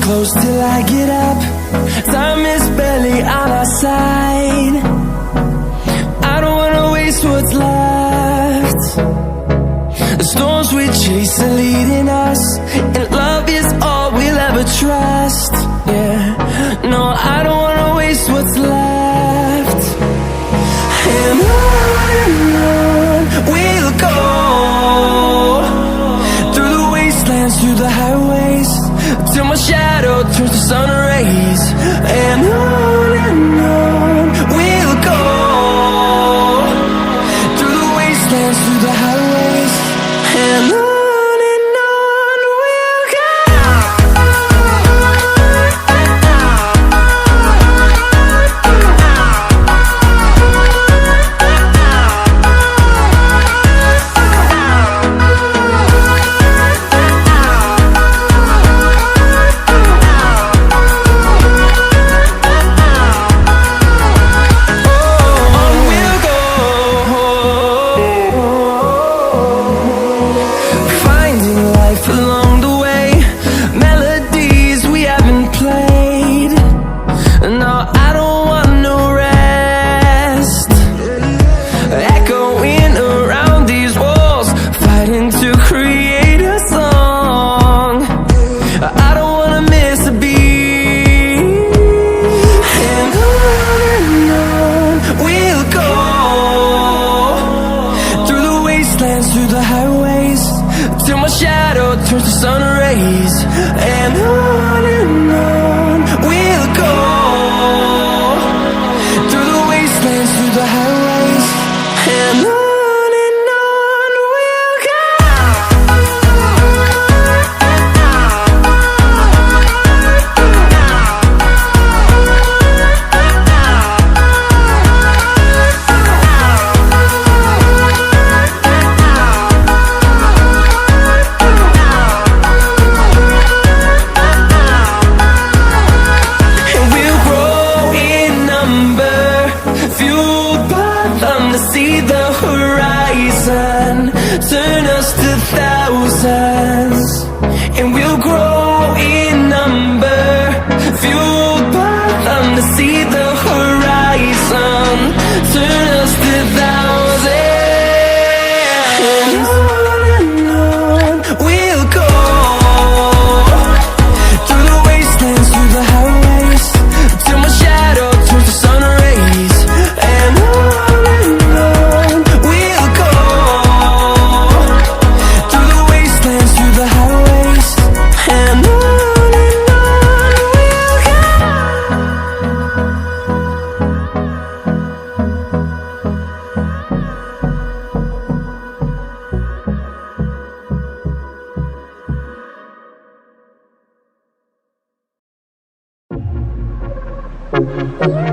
close till I get up. Time is barely on our side. I don't wanna waste what's left. The storms we chase are leading us, and love is all we'll ever trust. Yeah, no, I don't wanna waste what's left. And on we'll go, through the wastelands, through the highways, till my shadow turns to sun rays. And on we'll go, through the wastelands, through the highways, and on. Through the highways, till my shadow turns to sun rays. And on we'll go, through the wastelands, through the highways, and on we'll go. Thank you.